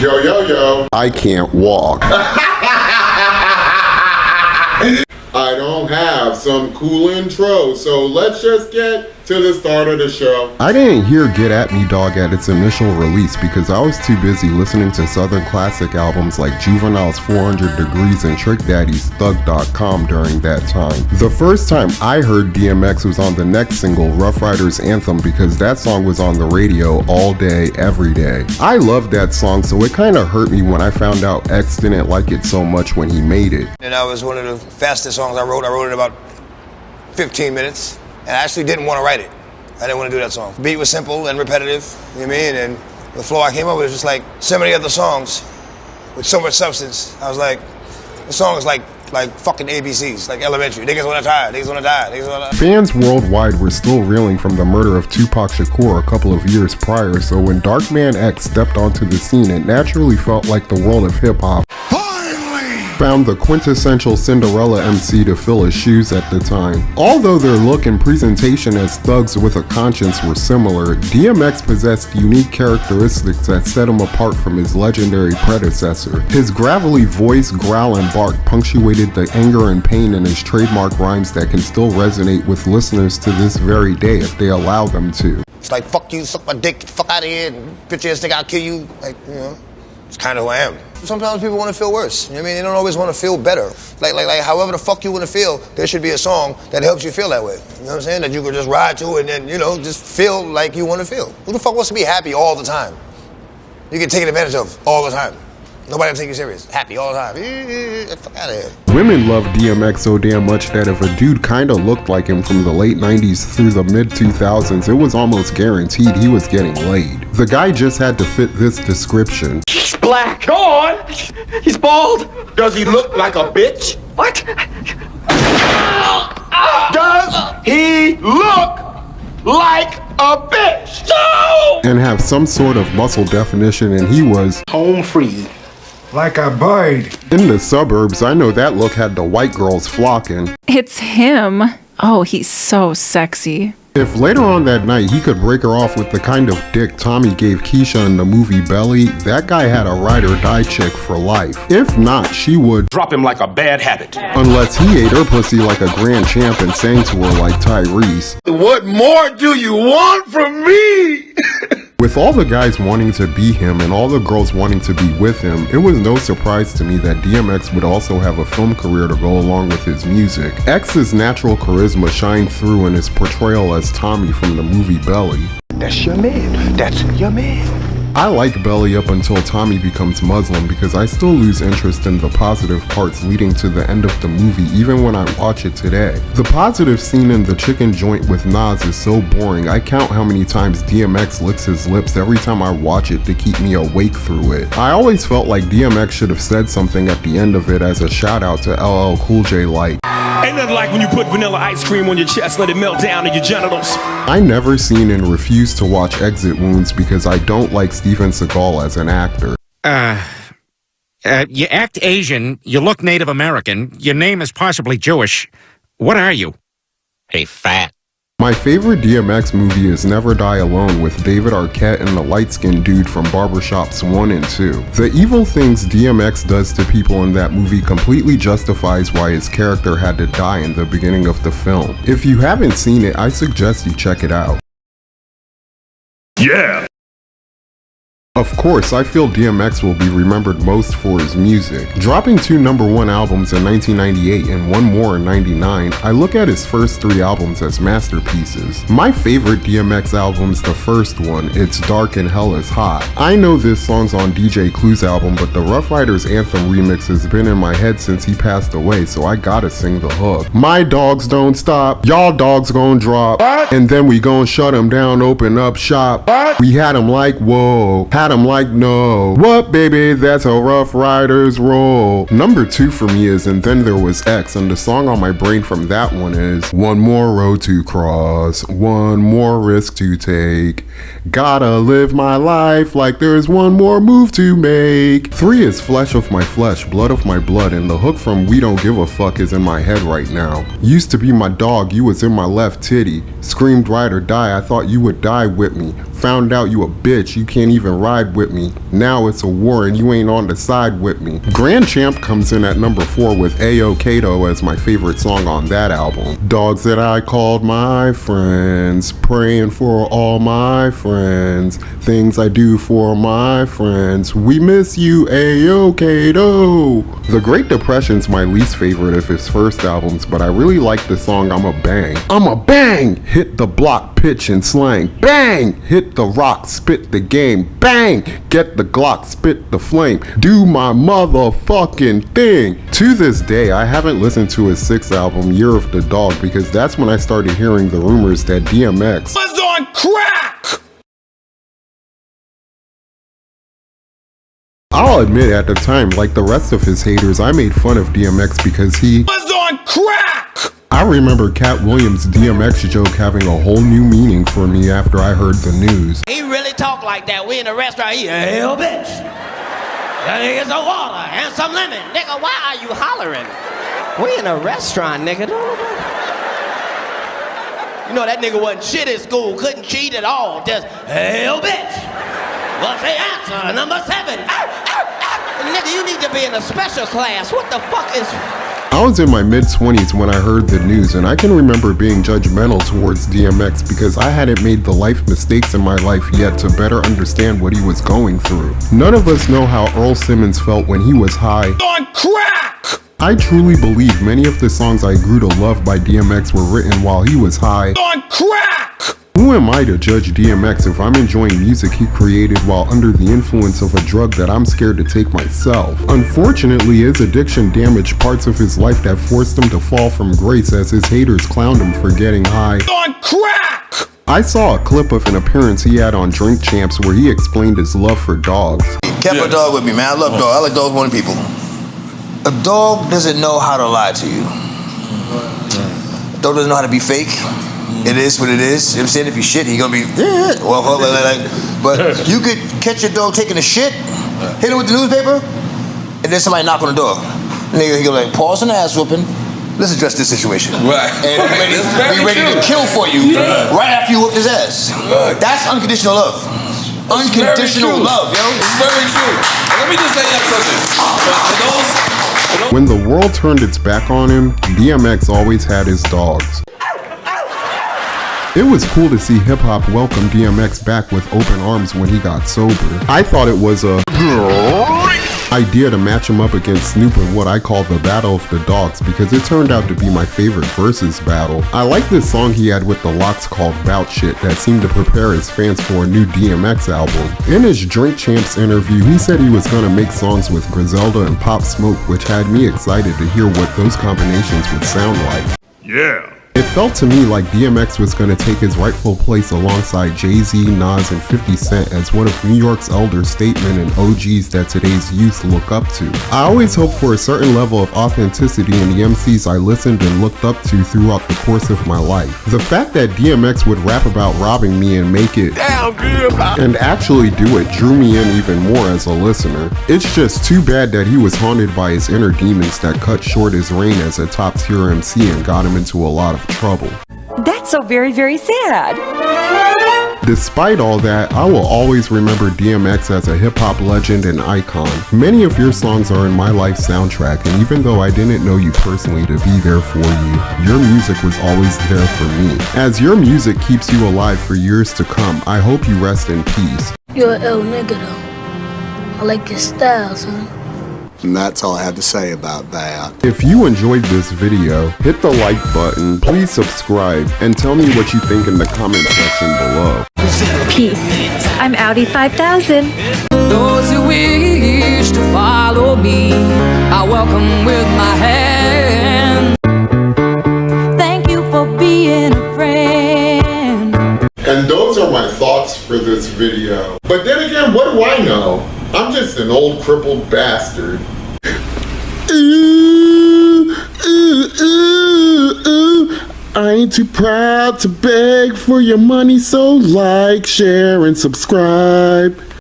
Yo, yo, yo. I can't walk. I don't have some cool intro, so let's just get to the start of the show. I didn't hear Get At Me Dog at its initial release because I was too busy listening to Southern classic albums like Juvenile's 400 Degrees and Trick Daddy's Thug.com during that time. The first time I heard DMX was on the next single, Rough Riders Anthem, because that song was on the radio all day, every day. I loved that song, so it kinda hurt me when I found out X didn't like it so much when he made it. And that was one of the fastest songs I wrote. I wrote it in about 15 minutes. And I actually didn't want to write it. I didn't want to do that song. The beat was simple and repetitive, you know what I mean? And the flow I came up with was just like so many other songs with so much substance. I was like, the song is like fucking ABCs, like elementary. Niggas wanna die, niggas wanna die, niggas wanna die. Fans worldwide were still reeling from the murder of Tupac Shakur a couple of years prior, so when Darkman X stepped onto the scene, it naturally felt like the world of hip-hop found the quintessential Cinderella MC to fill his shoes at the time. Although their look and presentation as thugs with a conscience were similar, DMX possessed unique characteristics that set him apart from his legendary predecessor. His gravelly voice, growl, and bark punctuated the anger and pain in his trademark rhymes that can still resonate with listeners to this very day if they allow them to. It's like, fuck you, suck my dick, fuck out of here, bitch ass nigga, I'll kill you. Like, you know, it's kind of who I am. Sometimes people want to feel worse. You know what I mean? They don't always want to feel better. Like however the fuck you want to feel, there should be a song that helps you feel that way. You know what I'm saying? That you could just ride to and then, you know, just feel like you want to feel. Who the fuck wants to be happy all the time? You get taken advantage of all the time. Nobody will take you serious. Happy all the time. Fuck out of here. Women love DMX so damn much that if a dude kinda looked like him from the late 90s through the mid 2000s, it was almost guaranteed he was getting laid. The guy just had to fit this description. He's black. Go on. He's bald. Does he look like a bitch? What? Does he look like a bitch? No! And have some sort of muscle definition, and he was Home free. Like a bird. in the suburbs. I know that look had the white girls flocking. It's him. Oh, he's so sexy. If later on that night he could break her off with the kind of dick Tommy gave Keisha in the movie Belly, that guy had a ride or die chick for life. If not, she would Drop him like a bad habit. unless he ate her pussy like a grand champ and sang to her like Tyrese. What more do you want from me? With all the guys wanting to be him and all the girls wanting to be with him, it was no surprise to me that DMX would also have a film career to go along with his music. X's natural charisma shined through in his portrayal as Tommy from the movie Belly. That's your man. That's your man. I like Belly up until Tommy becomes Muslim because I still lose interest in the positive parts leading to the end of the movie even when I watch it today. The positive scene in the chicken joint with Nas is so boring. I count how many times DMX licks his lips every time I watch it to keep me awake through it. I always felt like DMX should have said something at the end of it as a shout out to LL Cool J like, Ain't nothing like when you put vanilla ice cream on your chest, let it melt down in your genitals. I never seen and refuse to watch Exit Wounds because I don't like Steven Seagal as an actor. You act Asian, you look Native American, your name is possibly Jewish. What are you? Hey, fat. My favorite DMX movie is Never Die Alone with David Arquette and the light-skinned dude from Barbershops 1 and 2. The evil things DMX does to people in that movie completely justifies why his character had to die in the beginning of the film. If you haven't seen it, I suggest you check it out. Yeah. Of course, I feel DMX will be remembered most for his music. Dropping 2 #1 albums in 1998 and 1 more in 99, I look at his first 3 albums as masterpieces. My favorite DMX album's the first one, It's Dark and Hell is Hot. I know this song's on DJ Clue's album, but the Rough Riders Anthem remix has been in my head since he passed away, so I gotta sing the hook. My dogs don't stop, y'all dogs gon' drop, and then we gon' shut them down, open up shop. We had them like, whoa. Had them like, no. What, baby? That's how Rough Riders roll. Number 2 for me is And Then There Was X, and the song on my brain from that one is One more road to cross, one more risk to take. Gotta live my life like there's one more move to make. 3 is Flesh of my flesh, blood of my blood, and the hook from We Don't Give a Fuck is in my head right now. Used to be my dog, you was in my left titty. Screamed ride or die, I thought you would die with me. Found out you a bitch, you can't even ride with me. Now it's a war and you ain't on the side with me. Grand Champ comes in at number 4 with Ayo Kato as my favorite song on that album. Dogs that I called my friends, praying for all my friends, things I do for my friends. We miss you, Ayo Kato. The Great Depression's my least favorite of his first albums, but I really like the song I'm a Bang. I'm a Bang! Hit the block, pitch and slang. Bang! Hit the rock, spit the game. Bang! Get the Glock, spit the flame. Do my motherfucking thing. To this day, I haven't listened to his 6th album, Year of the Dog, because that's when I started hearing the rumors that DMX Was on crack! I'll admit at the time, like the rest of his haters, I made fun of DMX because he Was on crack! I remember Cat Williams' DMX joke having a whole new meaning for me after I heard the news. He really talk like that. We in a restaurant. He hell bitch. Here's some water and some lemon. Nigga, why are you hollering? We in a restaurant, nigga. You know that nigga wasn't shit at school. Couldn't cheat at all. Just hell bitch. What's the answer? Number 7. Nigga, you need to be in a special class. What the fuck is... I was in my mid-20s when I heard the news, and I can remember being judgmental towards DMX because I hadn't made the life mistakes in my life yet to better understand what he was going through. None of us know how Earl Simmons felt when he was high. On crack! I truly believe many of the songs I grew to love by DMX were written while he was high. On crack! Who am I to judge DMX if I'm enjoying music he created while under the influence of a drug that I'm scared to take myself? Unfortunately, his addiction damaged parts of his life that forced him to fall from grace as his haters clowned him for getting high. On crack! I saw a clip of an appearance he had on Drink Champs where he explained his love for dogs. Kept a dog with me, man. I love dogs. I like dogs more than people. A dog doesn't know how to lie to you. A dog doesn't know how to be fake. It is what it is. You know what I'm saying? If you shit, he gonna be, but you could catch your dog taking a shit, hit it with the newspaper, and then somebody knock on the door. Nigga, he go like, pause an ass whooping. Let's address this situation. Right. And be ready to kill for you right after you whoop his ass. That's unconditional love. Unconditional love, yo. It's very true. Let me just say that something. When the world turned its back on him, DMX always had his dogs. It was cool to see hip-hop welcome DMX back with open arms when he got sober. I thought it was a idea to match him up against Snoop in what I call the Battle of the Dogs because it turned out to be my favorite versus battle. I like this song he had with the Lox called Bout Shit that seemed to prepare his fans for a new DMX album. In his Drink Champs interview, he said he was gonna make songs with Griselda and Pop Smoke, which had me excited to hear what those combinations would sound like. Yeah. It felt to me like DMX was going to take his rightful place alongside Jay-Z, Nas, and 50 Cent as one of New York's elder statesmen and OGs that today's youth look up to. I always hoped for a certain level of authenticity in the MCs I listened and looked up to throughout the course of my life. The fact that DMX would rap about robbing me and make it and actually do it drew me in even more as a listener. It's just too bad that he was haunted by his inner demons that cut short his reign as a top tier MC and got him into a lot of trouble. That's so very, very sad. Despite all that, I will always remember DMX as a hip-hop legend and icon. Many of your songs are in my life soundtrack, and even though I didn't know you personally to be there for you, your music was always there for me. As your music keeps you alive for years to come, I hope you rest in peace. You're an ill nigga though. I like your style, son. And that's all I have to say about that. If you enjoyed this video, hit the like button, please subscribe, and tell me what you think in the comment section below. Peace. I'm Audi 5000. Those who wish to follow me, I welcome with my hand. Thank you for being a friend. And those are my thoughts for this video. But then again, what do I know? I'm just an old crippled bastard. I ain't too proud to beg for your money, so like, share, and subscribe.